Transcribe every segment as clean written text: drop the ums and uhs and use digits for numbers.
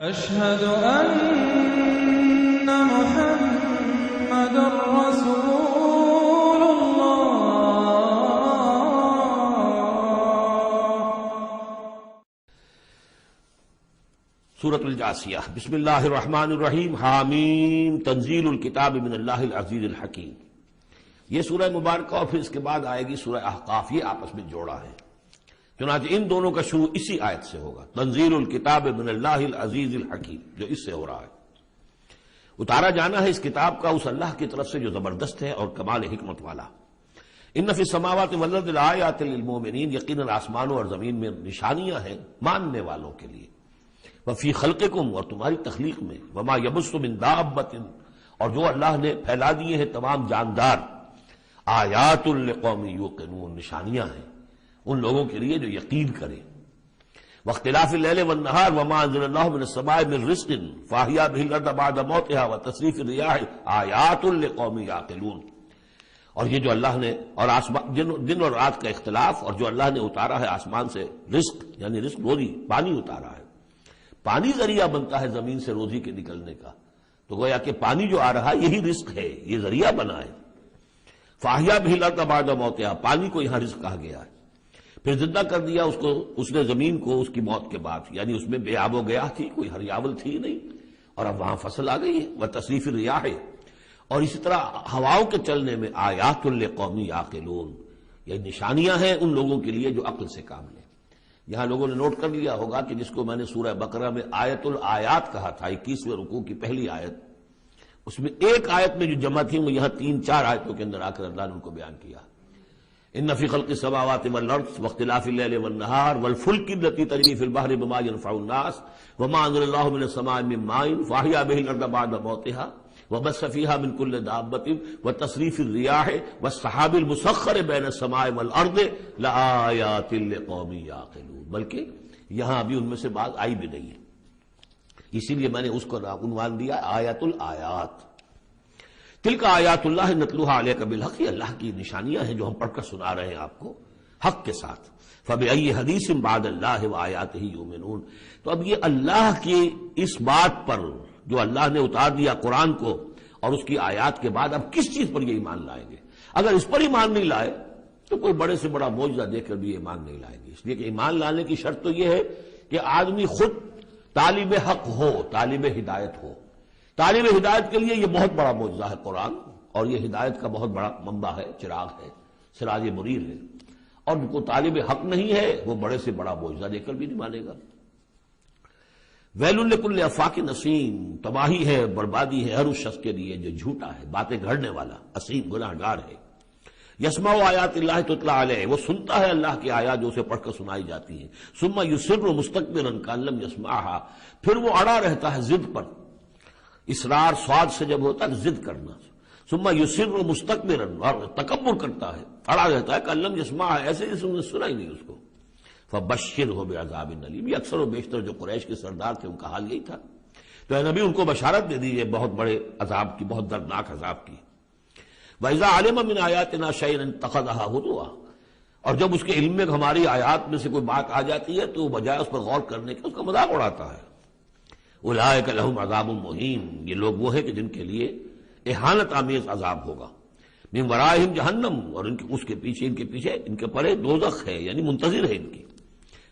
أشهد أن محمد رسول سورۃ الجاثیہ۔ بسم اللہ الرحمن الرحیم۔ حامیم تنزیل الکتاب من اللہ العزیز الحکیم۔ یہ سورہ مبارکہ اور پھر اس کے بعد آئے گی سورہ احقاف، یہ آپس میں جوڑا ہے، چنانچہ ان دونوں کا شروع اسی آیت سے ہوگا، تنزیل الکتاب من اللہ العزیز الحکیم، جو اس سے ہو رہا ہے۔ اتارا جانا ہے اس کتاب کا اس اللہ کی طرف سے جو زبردست ہے اور کمال حکمت والا۔ ان فی السماوات والارض لآیات للمؤمنین، یقیناً آسمانوں اور زمین میں نشانیاں ہیں ماننے والوں کے لیے۔ وفی خلقکم، اور تمہاری تخلیق میں، وما یبث من دابۃ، اور جو اللہ نے پھیلا دیے ہیں تمام جاندار، آیات لقوم یوقنون، نشانیاں ہیں ان لوگوں کے لیے جو یقین کریں۔ واختلاف اللیل والنہار وما انزل اللہ من السماء من رزق فاحیا به الارض بعد موتها وتصریف الریاح آیات لقوم یعقلون، اور یہ جو اللہ نے اور دن اور رات کا اختلاف، اور جو اللہ نے اتارا ہے آسمان سے رزق، یعنی رزق روزی، پانی اتارا ہے۔ پانی ذریعہ بنتا ہے زمین سے روزی کے نکلنے کا، تو گویا کہ پانی جو آ رہا ہے یہی رزق ہے، یہ ذریعہ بنا ہے۔ فاحیا به الارض بعد موتها، پانی کو یہاں رزق کہا گیا ہے۔ پھر زندہ کر دیا اس نے زمین کو اس کی موت کے بعد، یعنی اس میں بے آب و گیا تھی، کوئی ہریاول تھی نہیں، اور اب وہاں فصل آ گئی ہے۔ وتصریف الریاح، اور اسی طرح ہواؤں کے چلنے میں آیات لقوم یعقلون، یہ نشانیاں ہیں ان لوگوں کے لیے جو عقل سے کام لیں۔ یہاں لوگوں نے نوٹ کر لیا ہوگا کہ جس کو میں نے سورہ بقرہ میں آیت الآیات کہا تھا، 21ویں رکوع کی پہلی آیت، اس میں ایک آیت میں جو جمع تھی وہ یہاں 3-4 آیتوں کے اندر آ کر اللہ نے ان کو بیان کیا۔ ان فی خلق السماوات والارض واختلاف اللیل والنہار والفلک التی تجری فی البحر بما ينفع الناس وما انزل اللہ من السماء من ماء فاحیا به الارض بعد موتها وبث فيها من كل دابة وتصريف الرياح والسحاب المسخر بين السماء والارض لآیات لقوم یعقلون، بلکہ یہاں ابھی ان میں سے بات آئی بھی نہیں ہے، اسی لیے میں نے اس کو عنوان دیا آیت الآیات۔ تلک آیات اللہ نتلوها علیک بالحق، یہ اللہ کی نشانیاں ہیں جو ہم پڑھ کر سنا رہے ہیں آپ کو حق کے ساتھ۔ فبأی حدیث بعد اللہ وآیاتہ یؤمنون، تو اب یہ اللہ کی اس بات پر جو اللہ نے اتار دیا قرآن کو اور اس کی آیات کے بعد اب کس چیز پر یہ ایمان لائیں گے؟ اگر اس پر ایمان نہیں لائے تو کوئی بڑے سے بڑا معجزہ دیکھ کر بھی ایمان نہیں لائیں گے، اس لیے کہ ایمان لانے کی شرط تو یہ ہے کہ آدمی خود طالب حق ہو، طالب ہدایت ہو۔ طالب ہدایت کے لیے یہ بہت بڑا معجزہ ہے قرآن، اور یہ ہدایت کا بہت بڑا منبع ہے، چراغ ہے، سراج منیر ہے، اور جو طالب حق نہیں ہے وہ بڑے سے بڑا معجزہ دے کر بھی نہیں مانے گا۔ ویل لکل افاک نسیم، تباہی ہے، بربادی ہے ہر اس شخص کے لیے جو جھوٹا ہے، باتیں گھڑنے والا، اسیم گناہ گار ہے۔ یسمع آیات اللہ تتلی علیہ، وہ سنتا ہے اللہ کی آیات جو اسے پڑھ کر سنائی جاتی ہیں۔ ثم یصر مستکبرا کأن لم یسمعها، پھر وہ اڑا رہتا ہے ضد پر، اصرار سواد سے جب ہوتا ہے ضد کرنا۔ ثم یصر مستکبرا، اور تکبر کرتا ہے، اڑا رہتا ہے کأن لم یسمعها، ایسے جیسے انہوں نے سنا ہی نہیں اس کو۔ فبشرہ بعذاب الیم، یہ اکثر و بیشتر جو قریش کے سردار تھے ان کا حال یہی تھا، تو اے نبی ان کو بشارت دے دیجیے بہت بڑے عذاب کی، بہت دردناک عذاب کی۔ وَإِذَا عَلِمَ مِنْ آیَاتِنَا شَيْئًا اتَّخَذَهَا هُزُوًا، اور جب اس کے علم میں ہماری آیات میں سے کوئی بات آ جاتی ہے تو بجائے اس پر غور کرنے کے اس کا مذاق اڑاتا ہے۔ اولئک لہم عذاب مہین، یہ لوگ وہ ہیں کہ جن کے لیے اہانت آمیز عذاب ہوگا۔ من ورائہم جہنم، اور ان کے پیچھے ان کے پڑے دوزخ ہے، یعنی منتظر ہے ان کی۔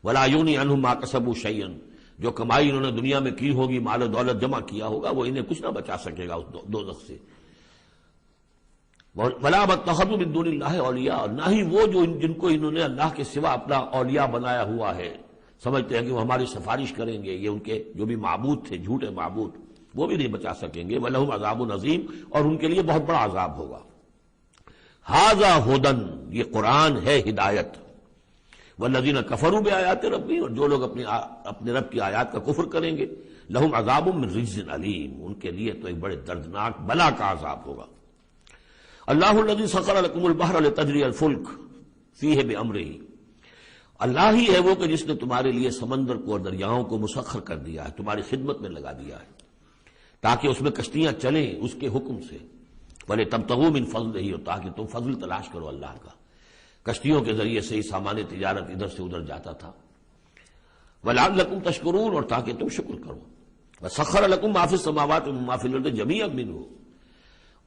ولا یغنی عنہم ما کسبوا شیئا، جو کمائی انہوں نے دنیا میں کی ہوگی، مال و دولت جمع کیا ہوگا، وہ انہیں کچھ نہ بچا سکے گا اس دوزخ سے۔ ولا اتخذوا من دون اللہ اولیاء، اور نہ ہی وہ جن کو انہوں نے اللہ کے سوا اپنا اولیاء بنایا ہوا ہے، سمجھتے ہیں کہ وہ ہماری سفارش کریں گے، یہ ان کے جو بھی معبود تھے، جھوٹے معبود، وہ بھی نہیں بچا سکیں گے۔ وَلَهُمْ عَذَابٌ عَظِيمٌ، اور ان کے لیے بہت بڑا عذاب ہوگا۔ ھذا ھدی، یہ قرآن ہے ہدایت۔ والذین کفروا بآیات ربہم، اور جو لوگ اپنے رب کی آیات کا کفر کریں گے، لہم عذاب من رجز علیم، ان کے لیے تو ایک بڑے دردناک بلا کا عذاب ہوگا۔ اللہ الذی سخر لکم البحر لتجری الفلک فیہ بامرہ، اللہ ہی ہے وہ کہ جس نے تمہارے لیے سمندر کو اور دریاؤں کو مسخر کر دیا ہے، تمہاری خدمت میں لگا دیا ہے، تاکہ اس میں کشتیاں چلیں اس کے حکم سے۔ وَلِتَبْتَغُوا مِنْ فَضْلِهِ، اور تاکہ تم فضل تلاش کرو اللہ کا۔ کشتیوں کے ذریعے سے ہی سامان تجارت ادھر سے ادھر جاتا تھا۔ وَلَعَلَّكُمْ تَشْكُرُونَ، اور تاکہ تم شکر کرو۔ وَسَخَّرَ لَكُم مَّا فِي السَّمَاوَاتِ وَمَا فِي الْأَرْضِ جَمِيعًا مِّنْهُ،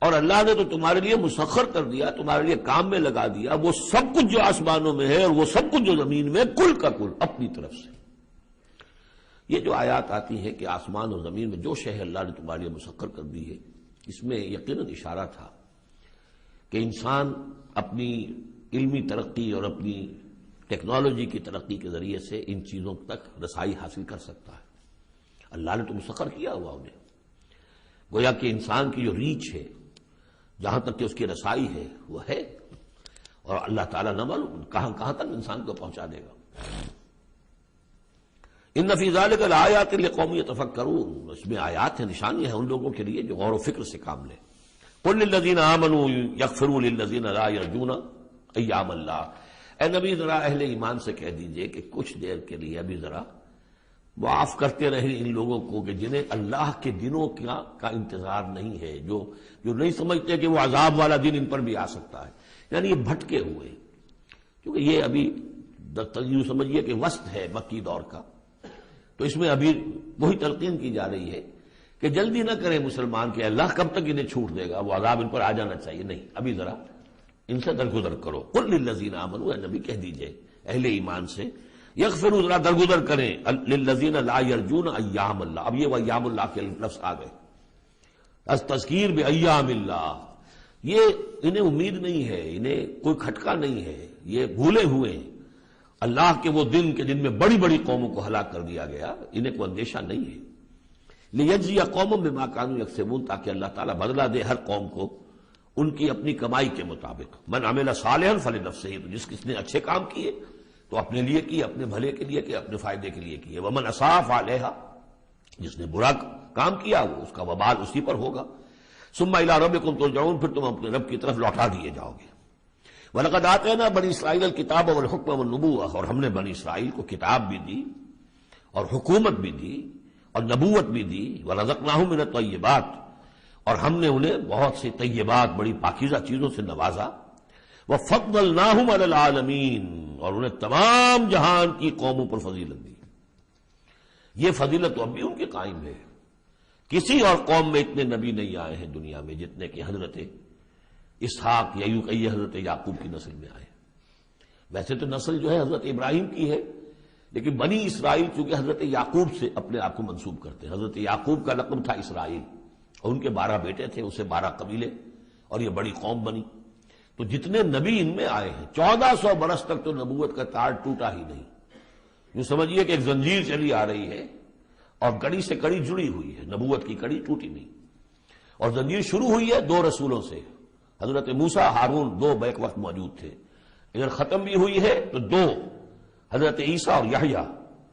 اور اللہ نے تو تمہارے لیے مسخر کر دیا، تمہارے لیے کام میں لگا دیا وہ سب کچھ جو آسمانوں میں ہے اور وہ سب کچھ جو زمین میں، کل کا کل اپنی طرف سے۔ یہ جو آیات آتی ہیں کہ آسمان اور زمین میں جو شے اللہ نے تمہارے لیے مسخر کر دی ہے، اس میں یقیناً اشارہ تھا کہ انسان اپنی علمی ترقی اور اپنی ٹیکنالوجی کی ترقی کے ذریعے سے ان چیزوں تک رسائی حاصل کر سکتا ہے۔ اللہ نے تو مسخر کیا ہوا انہیں، گویا کہ انسان کی جو ریچ ہے، جہاں تک کہ اس کی رسائی ہے وہ ہے، اور اللہ تعالیٰ نہ معلوم کہاں تک انسان کو پہنچا دے گا۔ ان فی ذلک لآیات لقوم یتفکرون، اس میں آیات ہیں، نشانیاں ہیں ان لوگوں کے لیے جو غور و فکر سے کام لیں۔ قل للذین آمنوا یغفروا للذین لا یرجون ایام اللہ، اے نبی ذرا اہل ایمان سے کہہ دیجئے کہ کچھ دیر کے لیے ابھی ذرا معاف کرتے رہیں ان لوگوں کو کہ جنہیں اللہ کے دنوں کا انتظار نہیں ہے، جو نہیں سمجھتے کہ وہ عذاب والا دن ان پر بھی آ سکتا ہے، یعنی یہ بھٹکے ہوئے، کیونکہ یہ ابھی یوں سمجھیے کہ وسط ہے مکی دور کا، تو اس میں ابھی وہی تلقین کی جا رہی ہے کہ جلدی نہ کریں مسلمان کہ اللہ کب تک انہیں چھوٹ دے گا، وہ عذاب ان پر آ جانا چاہیے، نہیں، ابھی ذرا ان سے درگزر کرو۔ قل للذین آمنوا، اے نبی کہہ دیجئے اہل ایمان سے، یغفروا ذرا درگزر کریں، للذین لا یرجون ایام اللہ، اب یہ وہ ایام اللہ کے لفظ آ گئے، از تذکیر بایام اللہ، یہ انہیں امید نہیں ہے، انہیں کوئی کھٹکا نہیں ہے، یہ بھولے ہوئے ہیں اللہ کے وہ دن کے جن میں بڑی بڑی قوموں کو ہلاک کر دیا گیا، انہیں کوئی اندیشہ نہیں ہے۔ لیجزی قوم بما کانوا یکسبون، تاکہ اللہ تعالیٰ بدلہ دے ہر قوم کو ان کی اپنی کمائی کے مطابق۔ من عمل صالحا فلنفسہ، تو جس نے اچھے کام کیے تو اپنے لیے کیے، اپنے بھلے کے لیے کیے، اپنے فائدے کے لیے کیے، ومن اساء فعلیہا، جس نے برا کام کیا وہ اس کا وبال اسی پر ہوگا۔ ثم الی ربکم ترجعون، پھر تم اپنے رب کی طرف لوٹا دیے جاؤ گے۔ وَلَقَدْ آتَيْنَا بَنِي إِسْرَائِيلَ الْكِتَابَ وَالْحُكْمَ وَالنُّبُوَّةَ، اور ہم نے بنی اسرائیل کو کتاب بھی دی اور حکومت بھی دی اور نبوت بھی دی، وَرَزَقْنَاهُم مِّنَ الطَّيِّبَاتِ، اور ہم نے انہیں بہت سی طیبات، بڑی پاکیزہ چیزوں سے نوازا، وَفَضَّلْنَاهُمْ عَلَى الْعَالَمِينَ، اور انہیں تمام جہان کی قوموں پر فضیلت دی۔ یہ فضیلت تو اب بھی ان کے قائم ہے، کسی اور قوم میں اتنے نبی نہیں آئے ہیں دنیا میں جتنے کہ حضرت اسحاق یا یوں کہیے حضرت یعقوب کی نسل میں آئے۔ ویسے تو نسل جو ہے حضرت ابراہیم کی ہے، لیکن بنی اسرائیل چونکہ حضرت یعقوب سے اپنے آپ کو منسوب کرتے ہیں، حضرت یعقوب کا لقب تھا اسرائیل، اور ان کے 12 بیٹے تھے، اسے 12 قبیلے، اور یہ بڑی قوم بنی۔ تو جتنے نبی ان میں آئے ہیں 1400 برس تک تو نبوت کا تار ٹوٹا ہی نہیں، یوں سمجھیے کہ ایک زنجیر چلی آ رہی ہے اور کڑی سے کڑی جڑی ہوئی ہے، نبوت کی کڑی ٹوٹی نہیں، اور زنجیر شروع ہوئی ہے 2 رسولوں سے، حضرت موسیٰ ہارون 2 بیک وقت موجود تھے، اگر ختم بھی ہوئی ہے تو 2، حضرت عیسیٰ اور یحییٰ،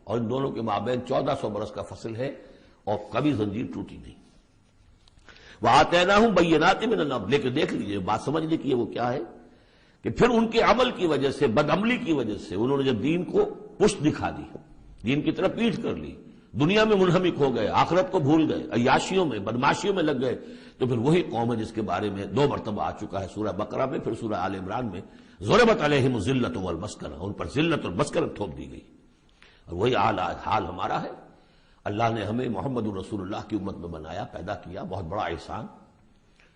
اور ان دونوں کے مابین 1400 برس کا فصل ہے اور کبھی زنجیر ٹوٹی نہیں۔ وَآتَيْنَاهُمْ بَيِّنَاتٍ مِّنَ الْأَمْرِ، لیکن دیکھ لیجیے بات سمجھ لیجیے وہ کیا ہے کہ پھر ان کے عمل کی وجہ سے، بدعملی کی وجہ سے، انہوں نے جب دین کو پشت دکھا دی، دین کی طرف پیٹھ کر لی، دنیا میں منہمک ہو گئے، آخرت کو بھول گئے، عیاشیوں میں، بدماشیوں میں لگ گئے، تو پھر وہی قوم ہے جس کے بارے میں 2 مرتبہ آ چکا ہے سورہ بقرہ میں، پھر سورہ آل عمران میں، ضربت علیہم الذلۃ والمسکنہ، ان پر ذلت اور مسکنت تھوپ دی گئی، اور وہی حال ہمارا ہے۔ اللہ نے ہمیں محمد رسول اللہ کی امت میں بنایا، پیدا کیا، بہت بڑا احسان،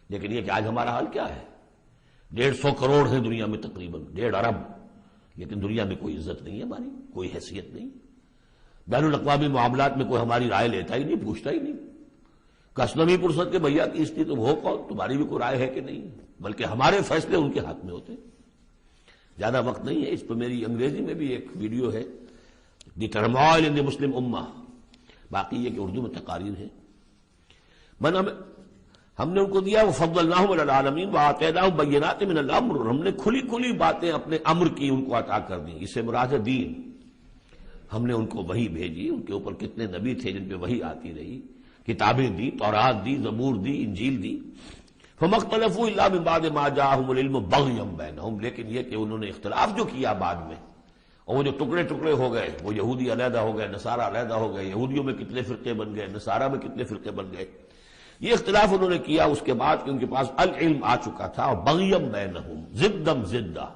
لیکن یہ کہ آج ہمارا حال کیا ہے؟ 150 کروڑ ہیں دنیا میں، تقریباً 1.5 ارب، لیکن دنیا میں کوئی عزت نہیں ہے ہماری، کوئی حیثیت نہیں، بین الاقوامی معاملات میں کوئی ہماری رائے لیتا ہی نہیں، پوچھتا ہی نہیں، کسنوی پرسد کے بھیا کی استی تم ہو کون، تمہاری بھی کوئی رائے ہے کہ نہیں، بلکہ ہمارے فیصلے ان کے ہاتھ میں ہوتے۔ زیادہ وقت نہیں ہے، اس پہ میری انگریزی میں بھی ایک ویڈیو ہے، دی ٹرموائل ان دی مسلم امہ، باقی یہ کہ اردو میں تقاریر ہے۔ ہم نے ان کو دیا وَفَضَّلْنَاهُمْ عَلَى الْعَالَمِينَ وَآتَيْنَاهُمْ بَيِّنَاتٍ مِّنَ الْأَمْرِ، ہم نے کھلی کھلی باتیں اپنے امر کی ان کو عطا کر دی، اس سے مراد ہے دین۔ ہم نے ان کو وحی بھیجی، ان کے اوپر کتنے نبی تھے جن پہ وحی آتی رہی، کتابیں دی، تورات دی، زبور دی، انجیل دی۔ فَمَا اخْتَلَفُوا إِلَّا مِن بَعْدِ مَا جَاءَهُمُ الْعِلْمُ بَغْيًا بَيْنَهُمْ، لیکن یہ کہ انہوں نے اختلاف جو کیا بعد میں، اور وہ جو ٹکڑے ٹکڑے ہو گئے، وہ یہودی علیحدہ ہو گئے، نصارہ علیحدہ ہو گئے، یہودیوں میں کتنے فرقے بن گئے، نصارہ میں کتنے فرقے بن گئے، یہ اختلاف انہوں نے کیا اس کے بعد کہ ان کے پاس العلم آ چکا تھا، اور بغیم بینہم، ضدم ضدہ،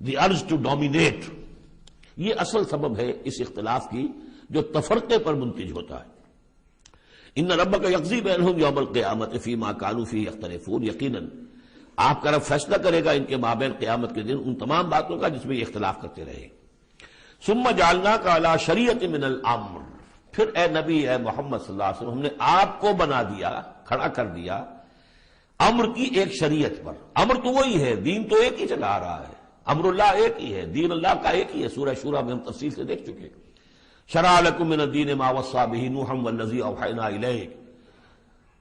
دی ارج ٹو ڈومینیٹ، یہ اصل سبب ہے اس اختلاف کی جو تفرقے پر منتج ہوتا ہے۔ ان ربک یقضی بینہم یوم القیامت فیما کانوا فیہ یختلفون، یقیناً آپ کا رب فیصلہ کرے گا ان کے مابین قیامت کے دن ان تمام باتوں کا جس میں یہ اختلاف کرتے رہے۔ ثم جعلناک علی شریعۃ من الامر، پھر اے نبی اے محمد صلی اللہ علیہ وسلم ہم نے آپ کو بنا دیا، کھڑا کر دیا امر کی ایک شریعت پر۔ امر تو وہی ہے، دین تو ایک ہی چلا آ رہا ہے، امر اللہ ایک ہی ہے، دین اللہ کا ایک ہی ہے۔ سورہ شورى میں ہم تفصیل سے دیکھ چکے۔ شرع لکم من الدین ما وصى به نوحا والذی اوحینا الیک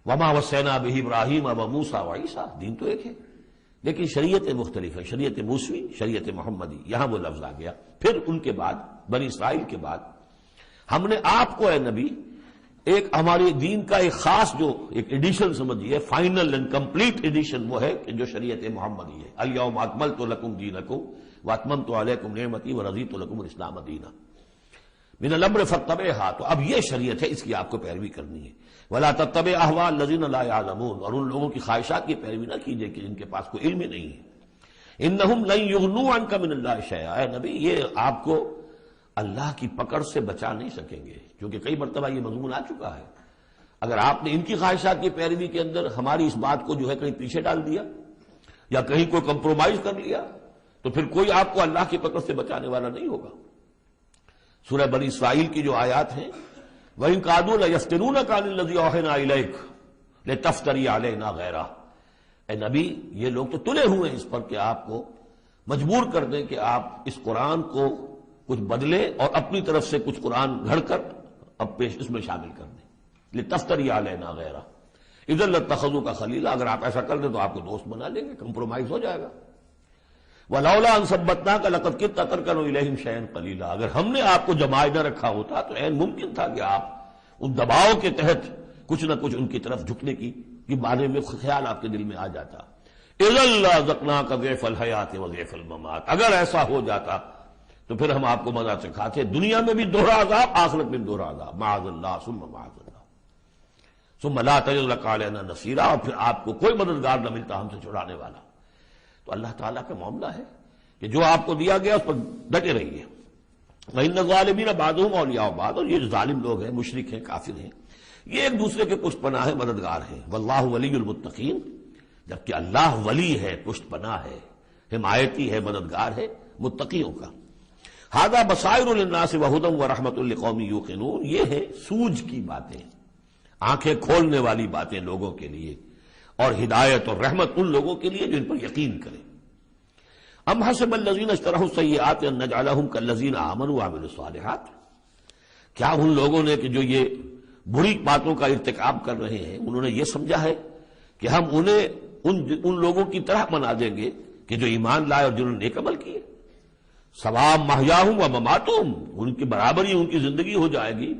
وما وصینا به ابراہیم وموسیٰ وعیسیٰ، دین تو ایک ہے لیکن شریعت مختلف ہے، شریعت موسوی، شریعت محمدی، یہاں وہ لفظ آ گیا۔ پھر ان کے بعد بنی اسرائیل کے بعد ہم نے آپ کو اے نبی ایک ہمارے دین کا ایک خاص جو ایک ایڈیشن سمجھیے، فائنل اینڈ کمپلیٹ ایڈیشن وہ ہے کہ جو شریعت محمدی ہے۔ الیوم اکملت لکم دینکم واتممت علیکم نعمتی ورضیت لکم الاسلام دینا من الامر فاتبعها، تو اب یہ شریعت ہے، اس کی آپ کو پیروی کرنی ہے۔ ولا تتبع اهواء الذین لا يعلمون، اور ان لوگوں کی خواہشات کی پیروی نہ کیجیے کہ جن کے پاس کوئی علم ہی نہیں ہے۔ انہم لن یغنوا عنک من اللہ شیئا، اے نبی یہ آپ کو اللہ کی پکڑ سے بچا نہیں سکیں گے، کیونکہ کئی مرتبہ یہ مضمون آ چکا ہے۔ اگر آپ نے ان کی خواہشات کی پیروی کے اندر ہماری اس بات کو جو ہے کہیں پیچھے ڈال دیا یا کہیں کوئی کمپرومائز کر لیا تو پھر کوئی آپ کو اللہ کی پکڑ سے بچانے والا نہیں ہوگا۔ سورہ بنی اسرائیل کی جو آیات ہیں، وَإِن كَادُوا لَيَفْتِنُونَكَ عَنِ الَّذِي أَوْحَيْنَا إِلَيْكَ لِتَفْتَرِيَ عَلَيْنَا غَيْرَهُ، اے نبی یہ لوگ تو تلے ہوئے ہیں اس پر کہ آپ کو مجبور کر دیں کہ آپ اس قرآن کو کچھ بدلے اور اپنی طرف سے کچھ قرآن گھڑ کر اب پیش اس میں شامل کر دیں۔ لِتَفْتَرِيَ عَلَيْنَا غَيْرَهُ اِذًا لَاتَّخَذُوكَ خَلِيلًا، اگر آپ ایسا کر دیں تو آپ کو دوست بنا لیں گے، کمپرومائز ہو جائے گا۔ وَلَوْلَا أَن ثَبَّتْنَاكَ لَقَدْ كِدتَّ تَرْكَنُ إِلَيْهِمْ شَيْئًا قَلِيلًا، اگر ہم نے آپ کو جمائے نہ رکھا ہوتا تو عین ممکن تھا کہ آپ ان دباؤ کے تحت کچھ نہ کچھ ان کی طرف جھکنے کی بارے میں خیال آپ کے دل میں آ جاتا۔ إِذًا لَأَذَقْنَاكَ ضِعْفَ الْحَيَاةِ وَضِعْفَ الْمَمَاتِ، اگر ایسا ہو جاتا تو پھر ہم آپ کو مزہ سکھاتے دنیا میں بھی دوہرا عذاب، آخرت میں بھی دوہرا عذاب، معاذ اللہ ثم معاذ اللہ ثم لا تجد لك علينا نصيرا، اور پھر آپ کو کوئی مددگار نہ ملتا ہم سے چھڑانے والا۔ تو اللہ تعالیٰ کا معاملہ ہے کہ جو آپ کو دیا گیا اس پر ڈٹے رہیے۔ وَإِنَّ الظَّالِمِينَ بَعْضُهُمْ أَوْلِيَاءُ بَعْضٍ، اور یہ جو ظالم لوگ ہیں، مشرک ہیں، کافر ہیں، یہ ایک دوسرے کے پشت پناہ ہے، مددگار ہیں۔ وَاللَّهُ وَلِيُّ الْمُتَّقِينَ، جبکہ اللہ ولی ہے، پشت پناہ ہے، حمایتی ہے، مددگار ہے متقیوں کا۔ ھذا بصائر للناس وہدی ورحمۃ لقوم یوقنون، یہ ہے سوجھ کی باتیں، آنکھیں کھولنے والی باتیں لوگوں کے لیے، اور ہدایت اور رحمت ان لوگوں کے لیے جو ان پر یقین کریں۔ ام حسب الذین اجترحوا السیئات ان نجعلہم کالذین آمنوا وعملوا الصالحات، کیا ان لوگوں نے کہ جو یہ بری باتوں کا ارتکاب کر رہے ہیں انہوں نے یہ سمجھا ہے کہ ہم انہیں ان لوگوں کی طرح بنا دیں گے کہ جو ایمان لائے اور جنہوں نے نیک عمل کیے؟ سواء محیاہم و مماتہم، ان کی برابری ان کی زندگی ہو جائے گی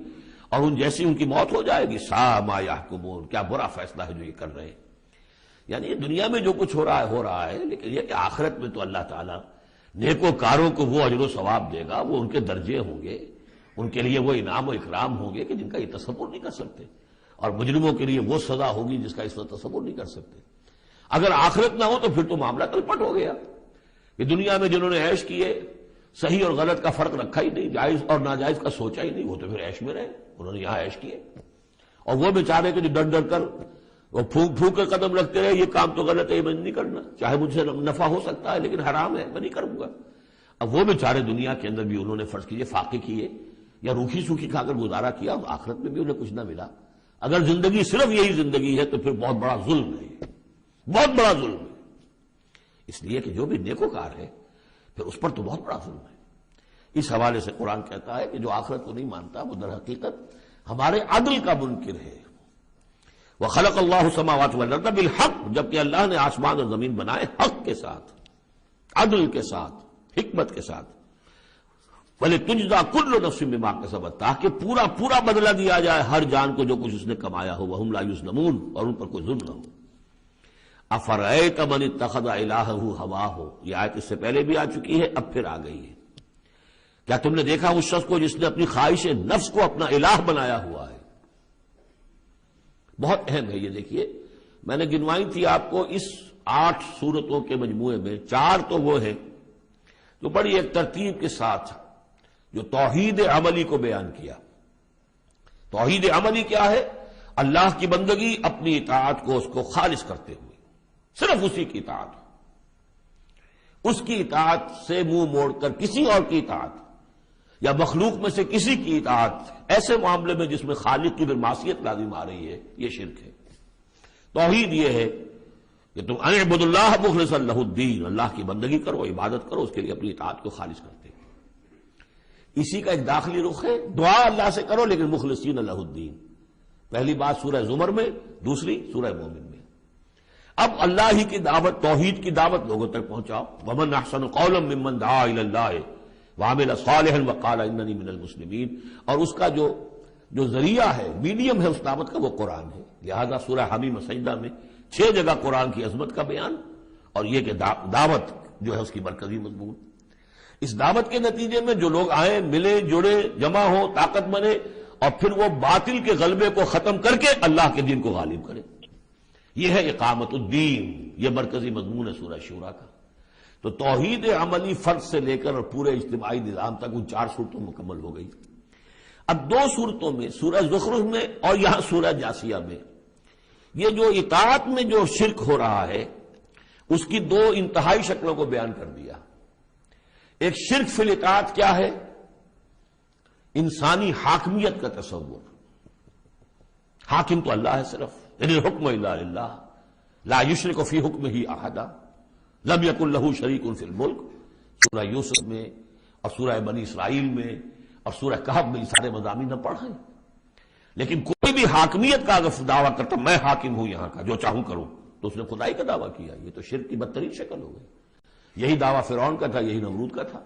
اور ان جیسی ان کی موت ہو جائے گی۔ ساء ما یحکمون، کیا برا فیصلہ ہے جو یہ کر رہے ہیں۔ یعنی دنیا میں جو کچھ ہو رہا ہے لیکن یہ کہ آخرت میں تو اللہ تعالیٰ نیکوکاروں کو وہ اجر و ثواب دے گا، وہ ان کے درجے ہوں گے، ان کے لیے وہ انعام و اکرام ہوں گے کہ جن کا یہ تصور نہیں کر سکتے، اور مجرموں کے لیے وہ سزا ہوگی جس کا اس وقت تصور نہیں کر سکتے۔ اگر آخرت نہ ہو تو پھر تو معاملہ تلپٹ ہو گیا کہ دنیا میں جنہوں نے عیش کیے، صحیح اور غلط کا فرق رکھا ہی نہیں، جائز اور ناجائز کا سوچا ہی نہیں، وہ تو پھر عیش میں رہے، انہوں نے یہاں عیش کیے۔ اور وہ بیچارے کہ جو ڈر ڈر کر وہ پھونک پھونک کے قدم رکھتے رہے، یہ کام تو غلط ہے، یہ میں نہیں کرنا، چاہے مجھ سے نفع ہو سکتا ہے لیکن حرام ہے، میں نہیں کروں گا۔ اب وہ بیچارے دنیا کے اندر بھی انہوں نے فرض کیجئے فاقے کیے یا روکھی سوکھی کھا کر گزارا کیا، آخرت میں بھی انہیں کچھ نہ ملا۔ اگر زندگی صرف یہی زندگی ہے تو پھر بہت بڑا ظلم ہے، بہت بڑا ظلم ہے۔ اس لیے کہ جو بھی نیکوکار ہے پھر اس پر تو بہت بڑا ظلم ہے۔ اس حوالے سے قرآن کہتا ہے کہ جو آخرت کو نہیں مانتا وہ در حقیقت ہمارے عدل کا منکر ہے۔ وَخَلَقَ اللَّهُ السَّمَاوَاتِ وَالْأَرْضَ بِالْحَقِّ، جبکہ اللہ نے آسمان اور زمین بنائے حق کے ساتھ، عدل کے ساتھ، حکمت کے ساتھ۔ وَلِتُجْزَىٰ كُلُّ نَفْسٍ بِمَا كَسَبَتْ، تاکہ پورا بدلہ دیا جائے ہر جان کو جو کچھ اس نے کمایا ہو، وَهُمْ لَا يُظْلَمُونَ، اور ان پر کوئی ظلم نہ ہو۔ أَفَرَأَيْتَ مَنِ اتَّخَذَ إِلَٰهَهُ هَوَاهُ، یہ آیت اس سے پہلے بھی آ چکی ہے، اب پھر آ گئی ہے۔ کیا تم نے دیکھا اس شخص کو جس نے اپنی خواہش نفس کو اپنا الہ بنایا ہوا ہے؟ بہت اہم ہے یہ، دیکھیے میں نے گنوائی تھی آپ کو اس 8 صورتوں کے مجموعے میں 4 تو وہ ہیں جو بڑی ایک ترتیب کے ساتھ جو توحید عملی کو بیان کیا۔ توحید عملی کیا ہے؟ اللہ کی بندگی اپنی اطاعت کو اس کو خالص کرتے ہوئے، صرف اسی کی اطاعت، اس کی اطاعت سے منہ موڑ کر کسی اور کی اطاعت یا مخلوق میں سے کسی کی اطاعت ایسے معاملے میں جس میں خالق کی پھر معصیت لازم آ رہی ہے، یہ شرک ہے۔ توحید یہ ہے کہ تم اعبد اللہ مخلصا لہ الدین، اللہ کی بندگی کرو، عبادت کرو، اس کے لیے اپنی اطاعت کو خالص کرتے ہیں۔ اسی کا ایک داخلی رخ ہے، دعا اللہ سے کرو لیکن مخلصین لہ الدین۔ پہلی بات سورہ زمر میں، دوسری سورہ مومن میں۔ اب اللہ ہی کی دعوت، توحید کی دعوت لوگوں تک پہنچاؤ۔ ومن احسن قولا ممن دعا الی اللہ وعمل صالحا وقال اننی من المسلمین، اور اس کا جو ذریعہ ہے، میڈیم ہے اس دعوت کا، وہ قرآن ہے۔ لہذا سورہ حمیم سجدہ میں 6 جگہ قرآن کی عظمت کا بیان، اور یہ کہ دعوت جو ہے اس کی مرکزی مضمون۔ اس دعوت کے نتیجے میں جو لوگ آئیں، ملے، جڑے، جمع ہو، طاقت بنے، اور پھر وہ باطل کے غلبے کو ختم کر کے اللہ کے دین کو غالب کرے، یہ ہے اقامت الدین، یہ مرکزی مضمون ہے سورہ شورا کا۔ تو توحید عملی فرد سے لے کر اور پورے اجتماعی نظام تک ان 4 صورتوں مکمل ہو گئی۔ اب 2 صورتوں میں، سورہ زخرف میں اور یہاں سورہ جاسیہ میں، یہ جو اطاعت میں جو شرک ہو رہا ہے اس کی 2 انتہائی شکلوں کو بیان کر دیا۔ ایک شرک فی الاطاعت کیا ہے؟ انسانی حاکمیت کا تصور، حاکم تو اللہ ہے صرف، یعنی الحکم الا للہ لا یشرک فی حکمہ احدا لم یکن لہ شریک فی الملک، سورہ یوسف میں اور سورہ بنی اسرائیل میں اور سورہ کہف میں یہ سارے مضامین ہم پڑھ رہے ہیں۔ لیکن کوئی بھی حاکمیت کا اگر دعویٰ کرتا میں حاکم ہوں یہاں کا، جو چاہوں کروں، تو اس نے خدائی کا دعویٰ کیا، یہ تو شرک کی بدترین شکل ہو گئی۔ یہی دعویٰ فرعون کا تھا، یہی نمرود کا تھا۔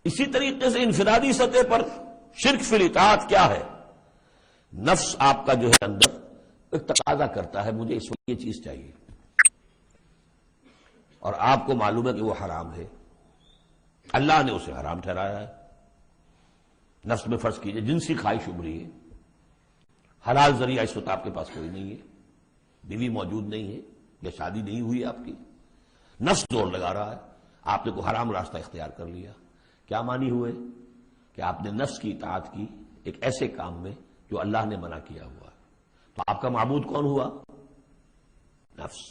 اسی طریقے سے انفرادی سطح پر شرک فی الاطاعت کیا ہے؟ نفس آپ کا جو ہے اندر ایک تقاضا کرتا ہے مجھے اس وقت یہ چیز چاہیے، اور آپ کو معلوم ہے کہ وہ حرام ہے، اللہ نے اسے حرام ٹھہرایا ہے۔ نفس میں فرض کیجئے جنسی خواہش ابھری ہے، حلال ذریعہ اس وقت آپ کے پاس کوئی نہیں ہے، بیوی موجود نہیں ہے یا شادی نہیں ہوئی آپ کی، نفس زور لگا رہا ہے، آپ نے کوئی حرام راستہ اختیار کر لیا۔ کیا مانی ہوئے کہ آپ نے نفس کی اطاعت کی ایک ایسے کام میں جو اللہ نے منع کیا ہوا ہے۔ تو آپ کا معبود کون ہوا؟ نفس۔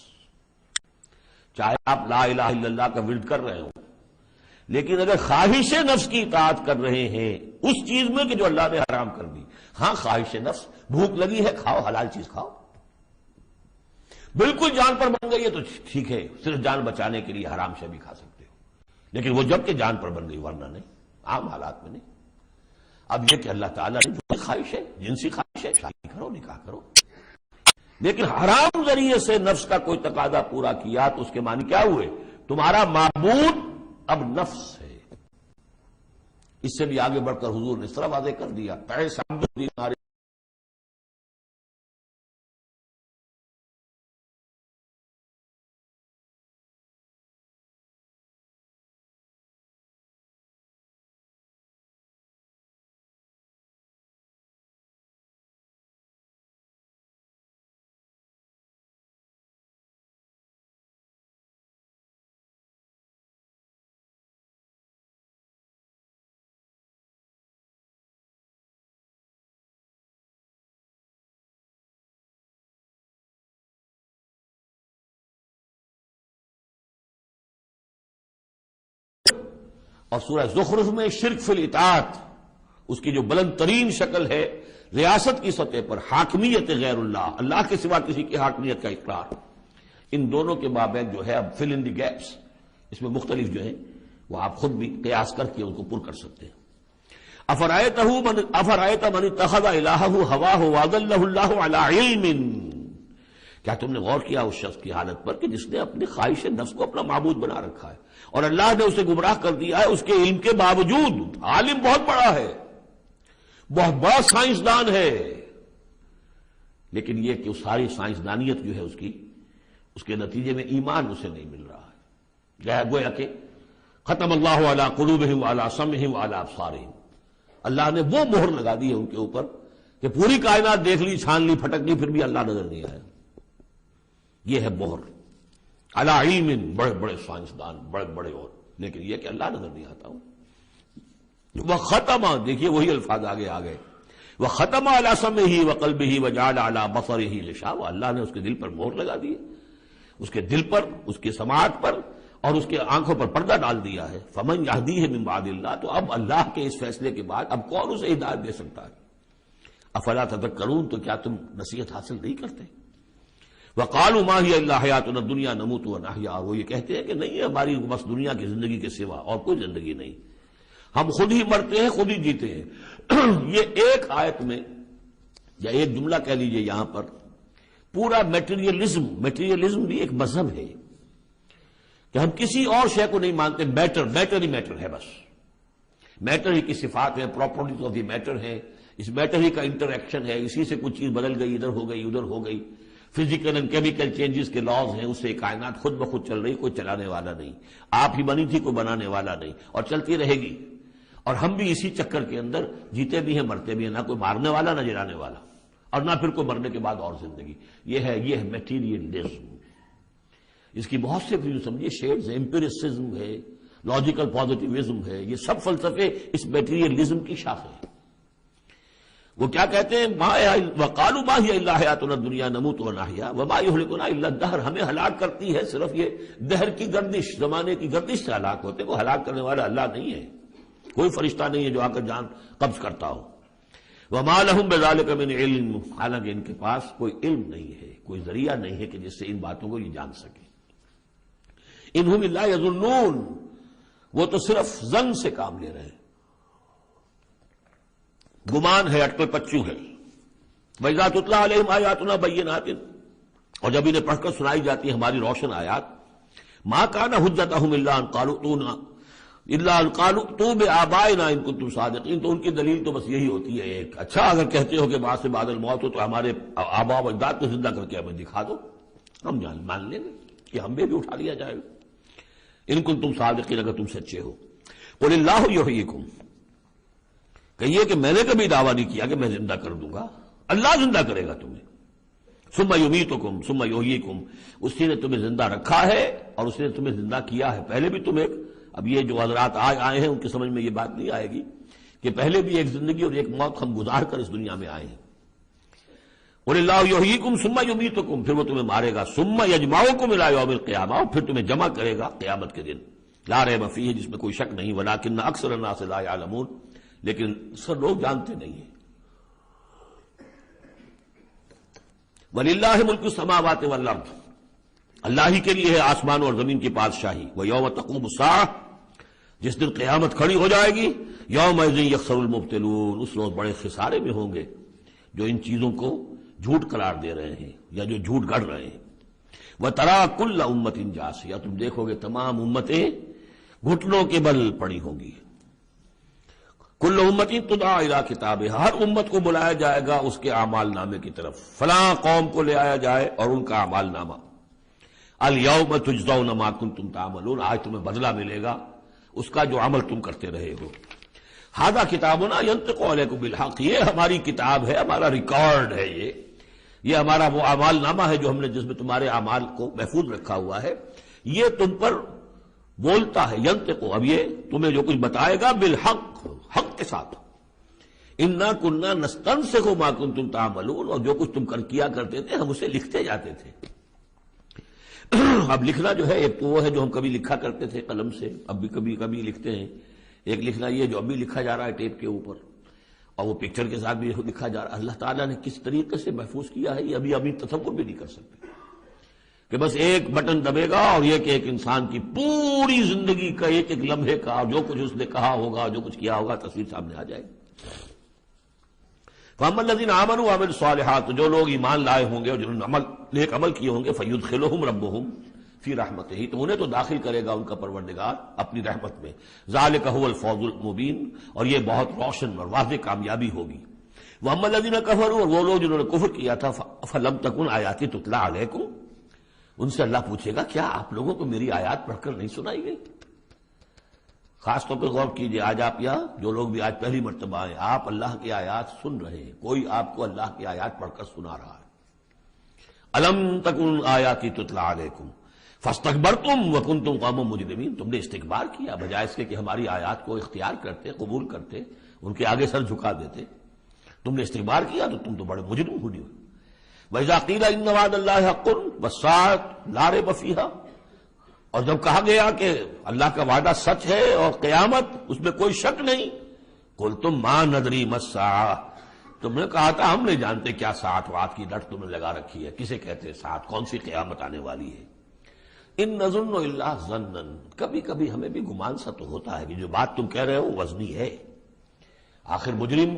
چاہے آپ لا الہ الا اللہ کا ورد کر رہے ہوں، لیکن اگر خواہش نفس کی اطاعت کر رہے ہیں اس چیز میں کہ جو اللہ نے حرام کر دی، ہاں خواہش نفس، بھوک لگی ہے کھاؤ، حلال چیز کھاؤ، بالکل جان پر بن گئی ہے تو ٹھیک ہے، صرف جان بچانے کے لیے حرام شے بھی کھا سکتے ہو، لیکن وہ جب کہ جان پر بن گئی، ورنہ نہیں، عام حالات میں نہیں۔ اب یہ کہ اللہ تعالیٰ نے جو خواہش ہے، جنسی خواہش ہے، شادی کرو، نکاح کرو، لیکن حرام ذریعے سے نفس کا کوئی تقاضا پورا کیا تو اس کے معنی کیا ہوئے؟ تمہارا معبود اب نفس ہے۔ اس سے بھی آگے بڑھ کر حضور نے اس طرح واضح کر دیا، اور سورہ زخرف میں شرک فی الاطاعت، اس کی جو بلند ترین شکل ہے ریاست کی سطح پر حاکمیت غیر اللہ، اللہ کے سوا کسی کی حاکمیت کا اقرار، ان دونوں کے مابین جو ہے اب فل ان دی گیپس، اس میں مختلف جو ہیں وہ آپ خود بھی قیاس کر کے ان کو پر کر سکتے ہیں۔ افرأیت من اتخذ الہہ ہواہ واضلہ اللہ علی علم، کیا تم نے غور کیا اس شخص کی حالت پر کہ جس نے اپنی خواہش نفس کو اپنا معبود بنا رکھا ہے اور اللہ نے اسے گمراہ کر دیا ہے اس کے علم کے باوجود؟ عالم بہت بڑا ہے، بہت بڑا سائنسدان ہے، لیکن یہ کہ اس ساری سائنسدانیت جو ہے اس کے نتیجے میں ایمان اسے نہیں مل رہا ہے۔ گویا کہ ختم اللہ علی قلوبہم وعلی سمعہم وعلی ابصارہم، اللہ نے وہ مہر لگا دی ہے ان کے اوپر کہ پوری کائنات دیکھ لی، چھان لی، پھٹک لی، پھر بھی اللہ نظر نہیں آیا۔ یہ ہے مہر علی علم، بڑے بڑے سائنسدان، بڑے بڑے، اور لیکن یہ کہ اللہ نظر نہیں آتا ہوں۔ وہ ختم، دیکھیے وہی الفاظ آگے آ گئے، وختم علی سمعہ وقلبہ وجعل علی بصرہ غشاوہ، اللہ نے اس کے دل پر مہر لگا دی، اس کے دل پر، اس کے سماعت پر اور اس کے آنکھوں پر پردہ ڈال دیا ہے۔ فمن یہدیہ من بعد اللہ، تو اب اللہ کے اس فیصلے کے بعد اب کون اسے ہدایت دے سکتا ہے؟ افلا تذکرون، تو کیا تم نصیحت حاصل نہیں کرتے؟ وقالوا ما هي الا حیاتنا الدنیا نموت ونحیا، اور وہ یہ کہتے ہیں کہ نہیں ہے ہماری بس دنیا کی زندگی کے سوا اور کوئی زندگی نہیں، ہم خود ہی مرتے ہیں خود ہی جیتے ہیں۔ یہ ایک آیت میں یا ایک جملہ کہہ لیجئے یہاں پر پورا میٹیریلزم بھی ایک مذہب ہے کہ ہم کسی اور شے کو نہیں مانتے، میٹر ہی میٹر ہے، بس میٹر ہی کی صفات ہے، پراپرٹیز آف دی میٹر ہے، اس میٹر ہی کا انٹریکشن ہے، اسی سے کچھ چیز بدل گئی، ادھر ہو گئی ادھر ہو گئی، فزیکل اینڈ کیمیکل چینجز کے لاز ہیں، اس سے کائنات خود بخود چل رہی، کوئی چلانے والا نہیں، آپ ہی بنی تھی کوئی بنانے والا نہیں، اور چلتی رہے گی، اور ہم بھی اسی چکر کے اندر جیتے بھی ہیں مرتے بھی ہیں، نہ کوئی مارنے والا نہ جلانے والا، اور نہ پھر کوئی مرنے کے بعد اور زندگی۔ یہ ہے میٹیریلزم۔ اس کی بہت سے پھر سمجھیے شیڈز ہیں، امپیریسزم ہے، لاجیکل پازیٹیوزم ہے، یہ سب فلسفے اس میٹیریلزم کی شاخ ہیں۔ وہ کیا کہتے ہیں؟ وقالوا ما هي الا حیاتنا الدنیا نموت ونحیا وما یہلکنا الا الدہر، ہمیں ہلاک کرتی ہے صرف یہ دہر کی گردش، زمانے کی گردش سے ہلاک ہوتے، وہ ہلاک کرنے والا اللہ نہیں ہے، کوئی فرشتہ نہیں ہے جو آ کر جان قبض کرتا ہو۔ وما لهم بذلک من علم، حالانکہ ان کے پاس کوئی علم نہیں ہے، کوئی ذریعہ نہیں ہے کہ جس سے ان باتوں کو یہ جان سکے۔ انہم الا یظنون، وہ تو صرف ظن سے کام لے رہے ہیں، گمان ہے، اٹکل پچو ہے۔ وَإِذَا تُتْلَىٰ عَلَيْهِمْ آيَاتُنَا بَيِّنَاتٍ، اور جب انہیں پڑھ کر سنائی جاتی ہے ہماری روشن آیات، مَا كَانَ حُجَّتُهُمْ إِلَّا أَن قَالُوا ائْتُوا بِآبَائِنَا إِن كُنتُمْ صَادِقِينَ، تو ان کی دلیل تو بس یہی ہوتی ہے ایک، اچھا اگر کہتے ہو کہ بعد سے بعد الموت ہو تو ہمارے آباء و اجداد کو زندہ کر کے ہمیں دکھا دو، ہم مان لیں گے کہ ہم بھی اٹھا لیا جائے گا، ان کنتم صادقین، اگر تم سچے ہو۔ قُلِ اللَّهُ يُحْيِيكُمْ، کہیے کہ میں نے کبھی دعویٰ نہیں کیا کہ میں زندہ کر دوں گا، اللہ زندہ کرے گا تمہیں۔ ثم یمیتکم ثم یحییکم، اسی نے تمہیں زندہ رکھا ہے اور اسی نے تمہیں زندہ کیا ہے۔ پہلے بھی تم ایک، اب یہ جو حضرات آج آئے ہیں ان کی سمجھ میں یہ بات نہیں آئے گی کہ پہلے بھی ایک زندگی اور ایک موت ہم گزار کر اس دنیا میں آئے ہیں۔ قل اللہ یحییکم ثم یمیتکم، پھر وہ تمہیں مارے گا، ثم یجمعکم الی یوم القیامہ، اور پھر تمہیں جمع کرے گا قیامت کے دن، لا ریب فیہ، جس میں کوئی شک نہیں، ولکن اکثر الناس لا یعلمون، لیکن سب لوگ جانتے نہیں ہیں۔ وَلِلَّهِ مُلْكُ السَّمَاوَاتِ وَالْأَرْضِ، اللہ ہی کے لیے ہے آسمان اور زمین کی بادشاہی۔ وَيَوْمَ تَقُومُ السَّاعَةُ، جس دن قیامت کھڑی ہو جائے گی، يَوْمَئِذٍ يَخْسَرُ الْمُبْطِلُونَ، اس روز بڑے خسارے میں ہوں گے جو ان چیزوں کو جھوٹ قرار دے رہے ہیں یا جو جھوٹ گڑھ رہے ہیں۔ وَتَرَىٰ كُلَّ أُمَّةٍ جَاثِیَةٍ، تم دیکھو گے تمام امتیں گھٹنوں کے بل پڑی ہوں گی۔ کل امتی تدعا الی کتابہا، ہر امت کو بلایا جائے گا اس کے اعمال نامے کی طرف، فلاں قوم کو لے آیا جائے اور ان کا اعمال نامہ۔ الیوم تجزون ما کنتم تعملون، آج تمہیں بدلہ ملے گا اس کا جو عمل تم کرتے رہے ہو۔ ھذا کتابنا ینطق علیکم بالحق، یہ ہماری کتاب ہے، ہمارا ریکارڈ ہے، یہ ہمارا وہ اعمال نامہ ہے جو ہم نے، جس میں تمہارے اعمال کو محفوظ رکھا ہوا ہے، یہ تم پر بولتا ہے۔ ینطق، اب یہ تمہیں جو کچھ بتائے گا بالحق، حق کے ساتھ۔ انا کننا نستنسخ ما کنتم تعملون، اور جو کچھ تم کیا کرتے تھے ہم اسے لکھتے جاتے تھے۔ اب لکھنا جو ہے ایک تو وہ ہے جو ہم کبھی لکھا کرتے تھے قلم سے، اب بھی کبھی کبھی لکھتے ہیں، ایک لکھنا یہ جو ابھی لکھا جا رہا ہے ٹیپ کے اوپر، اور وہ پکچر کے ساتھ بھی لکھا جا رہا ہے۔ اللہ تعالیٰ نے کس طریقے سے محفوظ کیا ہے یہ ابھی تصور بھی نہیں کر سکتے، کہ بس ایک بٹن دبے گا اور یہ کہ ایک انسان کی پوری زندگی کا ایک ایک لمحے کا جو کچھ اس نے کہا ہوگا، جو کچھ کیا ہوگا، تصویر سامنے آ جائے گی۔ فَأَمَّا الَّذِينَ آمَنُوا وَعَمِلُوا الصَّالِحَاتِ، جو لوگ ایمان لائے ہوں گے اور جنہوں نے نیک عمل کیے ہوں گے، فَيُدْخِلُهُمْ رَبُّهُمْ فِي رَحْمَتِهِ، تو انہیں تو داخل کرے گا ان کا پروردگار اپنی رحمت میں۔ ذَلِكَ هُوَ الْفَوْزُ الْمُبِينُ، اور یہ بہت روشن اور واضح کامیابی ہوگی۔ وَأَمَّا الَّذِينَ كَفَرُوا، اور وہ لوگ جنہوں نے کفر کیا تھا، فَلَمْ تَكُنْ آيَاتِي تُتْلَىٰ عَلَيْكُمْ، ان سے اللہ پوچھے گا کیا آپ لوگوں کو میری آیات پڑھ کر نہیں سنائی گئی؟ خاص طور پہ غور کیجئے، آج آپ یہاں جو لوگ بھی آج پہلی مرتبہ آئے، آپ اللہ کی آیات سن رہے ہیں، کوئی آپ کو اللہ کی آیات پڑھ کر سنا رہا ہے۔ الم تکن آیاتی تتلیٰ علیکم فاستکبرتم وکنتم قوما مجرمین، تم نے استکبار کیا بجائے اس کے کہ ہماری آیات کو اختیار کرتے، قبول کرتے، ان کے آگے سر جھکا دیتے۔ تم نے استکبار کیا تو تم تو بڑے مجرم ہوئی ہو. وَإِذَا قِيلَ إِنَّ وَعْدَ اللَّهِ حَقٌّ وَالسَّاعَةُ لَا رَيْبَ فِيهَا، اور جب کہا گیا کہ اللہ کا وعدہ سچ ہے اور قیامت اس میں کوئی شک نہیں، قُلْتُم مَا نَدْرِي مَا السَّاعَةُ، تم نے کہا تھا ہم نہیں جانتے کیا ساعت وعد کی لٹ تم نے لگا رکھی ہے، کسے کہتے ہیں ساعت، کون سی قیامت آنے والی ہے. ان نظن الا ظنا، کبھی کبھی ہمیں بھی گمان سا تو ہوتا ہے کہ جو بات تم کہہ رہے ہو وزنی ہے. آخر مجرم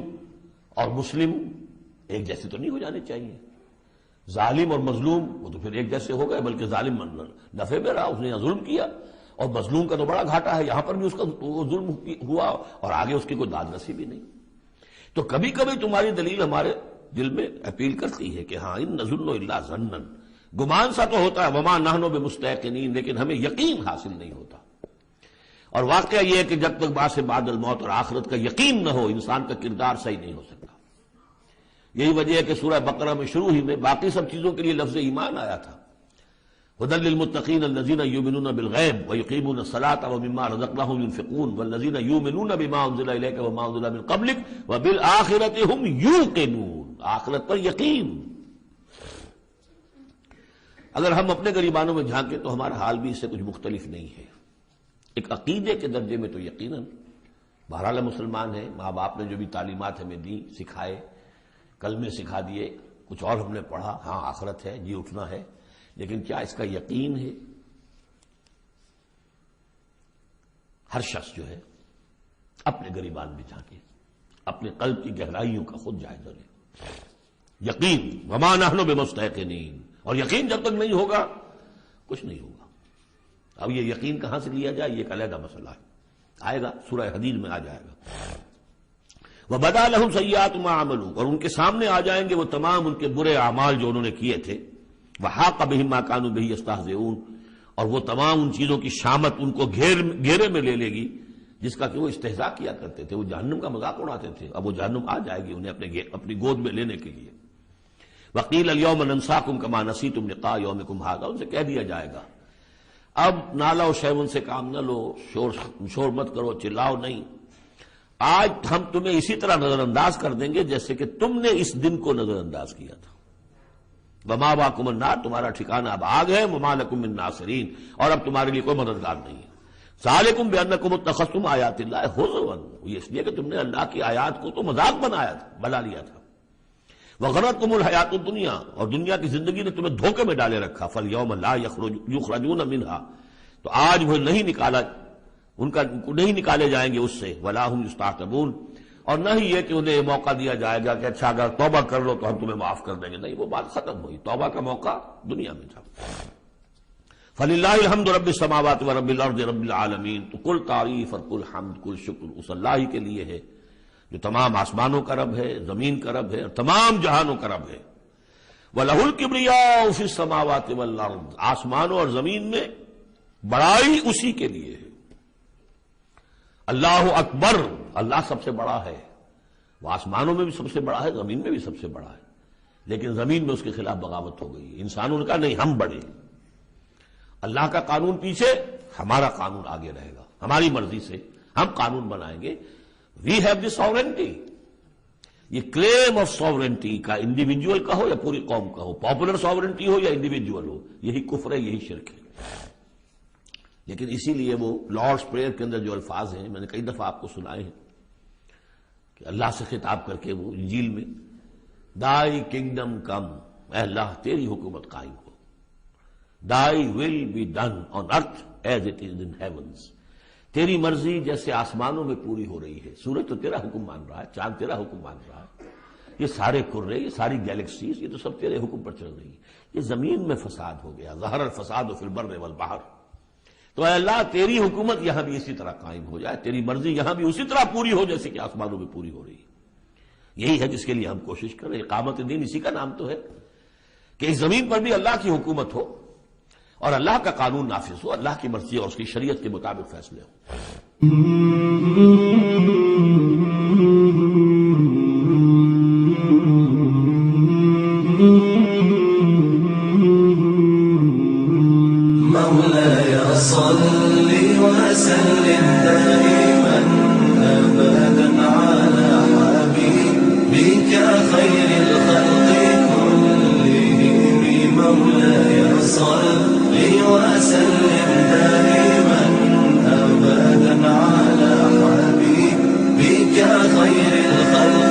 اور مسلم ایک جیسے تو نہیں ہو جانے چاہیے. ظالم اور مظلوم وہ تو پھر ایک جیسے ہو گئے، بلکہ ظالم نفع میں رہا، اس نے ظلم کیا، اور مظلوم کا تو بڑا گھاٹا ہے، یہاں پر بھی اس کا ظلم ہوا اور آگے اس کی کوئی داد نصیب بھی نہیں. تو کبھی کبھی تمہاری دلیل ہمارے دل میں اپیل کرتی ہے کہ ہاں ان نظن الا ظنا، گمان سا تو ہوتا ہے، وما نحن بمستيقنين، لیکن ہمیں یقین حاصل نہیں ہوتا. اور واقعہ یہ ہے کہ جب تک بعث بعد الموت اور آخرت کا یقین نہ ہو انسان کا کردار صحیح نہیں ہو سکتا. یہی وجہ ہے کہ سورہ بقرہ میں شروع ہی میں باقی سب چیزوں کے لیے لفظ ایمان آیا تھا. هدى للمتقين الذين يؤمنون بالغيب ويقيمون الصلاة ومما رزقناهم ينفقون والذين يؤمنون بما أنزل إليك وما أنزل من قبلك وبالآخرة هم يوقنون، آخرت پر یقین. اگر ہم اپنے گریبانوں میں جھانکیں تو ہمارا حال بھی اس سے کچھ مختلف نہیں ہے. ایک عقیدے کے درجے میں تو یقیناً بہرحال مسلمان ہیں، ماں باپ نے جو بھی تعلیمات ہمیں دی، سکھائے، کلمے سکھا دیے، کچھ اور ہم نے پڑھا، ہاں آخرت ہے، جی اٹھنا ہے، لیکن کیا اس کا یقین ہے؟ ہر شخص جو ہے اپنے گریبان میں جھانکے، اپنے قلب کی گہرائیوں کا خود جائزہ لے. یقین وما نحن بمستيقنين، اور یقین جب تک نہیں ہوگا کچھ نہیں ہوگا. اب یہ یقین کہاں سے لیا جائے، یہ ایک علیحدہ مسئلہ ہے، آئے گا سورہ حدید میں آ جائے گا. وَبَدَا لَهُمْ سَيِّئَاتُ مَا عَمَلُوا، اور ان کے سامنے آ جائیں گے وہ تمام ان کے برے اعمال جو انہوں نے کیے تھے. وَحَاقَ بِهِم مَا كَانُوا بِهِ يَسْتَهْزِئُونَ، اور وہ تمام ان چیزوں کی شامت ان کو گھیرے میں لے لے گی جس کا کہ وہ استہزاء کیا کرتے تھے، وہ جہنم کا مذاق اڑاتے تھے. اب وہ جہنم آ جائے گی انہیں اپنی گود میں لینے کے لیے. وَقِيلَ الْيَوْمَ نَنْسَاكُمْ كَمَا نَسِيتُمْ لِقَاءَ يَوْمِكُمْ هَذَا، ان سے کہہ دیا جائے گا اب نالا و شیون سے کام نہ لو، شور مت کرو، چلاؤ نہیں، آج ہم تمہیں اسی طرح نظر انداز کر دیں گے جیسے کہ تم نے اس دن کو نظر انداز کیا تھا. وَمَأْوَاكُمُ النَّارُ، تمہارا ٹھکانہ اب آگ ہے. وَمَا لَكُم مِّن نَاصِرِينَ، اور اب تمہارے لیے کوئی مددگار نہیں ہے. ذَلِكُمْ بِأَنَّكُمُ اتَّخَذْتُمْ آيَاتِ اللَّهِ هُزُوًا، یہ اس لیے کہ تم نے اللہ کی آیات کو تو مذاق بنا لیا تھا. وَغَرَّتْكُمُ الْحَيَاةُ الدُّنْيَا، اور دنیا کی زندگی نے تمہیں دھوکے میں ڈالے رکھا. فَالْيَوْمَ لَا يُخْرَجُونَ مِنْهَا، تو آج وہ نہیں نکالے جائیں گے اس سے. وَلَا هُمْ يُسْتَعْتَبُونَ، اور نہ ہی یہ کہ انہیں موقع دیا جائے گا کہ اچھا اگر توبہ کر لو تو ہم تمہیں معاف کر دیں گے. نہیں، وہ بات ختم ہوئی، توبہ کا موقع دنیا میں تھا. فَلِلَّهِ الْحَمْدُ رَبِّ السَّمَاوَاتِ وَرَبِّ الْأَرْضِ رَبِّ الْعَالَمِينَ، تو کل تعریف اور کل حمد کل شکر اس اللہ ہی کے لیے ہے جو تمام آسمانوں کا رب ہے، زمین کا رب ہے، اور تمام جہانوں کا رب ہے. وَلَهُ الْكِبْرِيَاءُ فِي السَّمَاوَاتِ وَالْأَرْضِ، آسمانوں اور زمین میں بڑائی اسی کے لیے ہے. اللہ اکبر، اللہ سب سے بڑا ہے، وہ آسمانوں میں بھی سب سے بڑا ہے، زمین میں بھی سب سے بڑا ہے. لیکن زمین میں اس کے خلاف بغاوت ہو گئی. انسانوں نے کہا نہیں ہم بڑے، اللہ کا قانون پیچھے، ہمارا قانون آگے رہے گا، ہماری مرضی سے ہم قانون بنائیں گے. وی ہیو دی ساورنٹی، یہ کلیم آف ساورنٹی کا انڈیویجول کا ہو یا پوری قوم کا ہو، پاپولر ساورنٹی ہو یا انڈیویجول ہو، یہی کفر ہے، یہی شرک ہے. لیکن اسی لیے وہ لارڈس پریئر کے اندر جو الفاظ ہیں میں نے کئی دفعہ آپ کو سنائے ہیں کہ اللہ سے خطاب کر کے وہ انجیل میں دائی کنگڈم کم، اے اللہ تیری حکومت قائم ہو، thy will be done on earth as it is in heavens, تیری مرضی جیسے آسمانوں میں پوری ہو رہی ہے. سورج تو تیرا حکم مان رہا ہے، چاند تیرا حکم مان رہا ہے، یہ سارے کرے، یہ ساری گیلیکسیز، یہ تو سب تیرے حکم پر چل رہی ہے. یہ زمین میں فساد ہو گیا، ظہر الفساد فی البر والبحر، تو اے اللہ تیری حکومت یہاں بھی اسی طرح قائم ہو جائے، تیری مرضی یہاں بھی اسی طرح پوری ہو جیسے کہ آسمانوں میں پوری ہو رہی ہے. یہی ہے جس کے لیے ہم کوشش کر رہے ہیں. اقامت دین اسی کا نام تو ہے کہ اس زمین پر بھی اللہ کی حکومت ہو اور اللہ کا قانون نافذ ہو، اللہ کی مرضی اور اس کی شریعت کے مطابق فیصلے ہوں. مولاي صل وسلم دائما أبدا على حبيبك وسلم دائما أبدا على حبيبك خير الخلق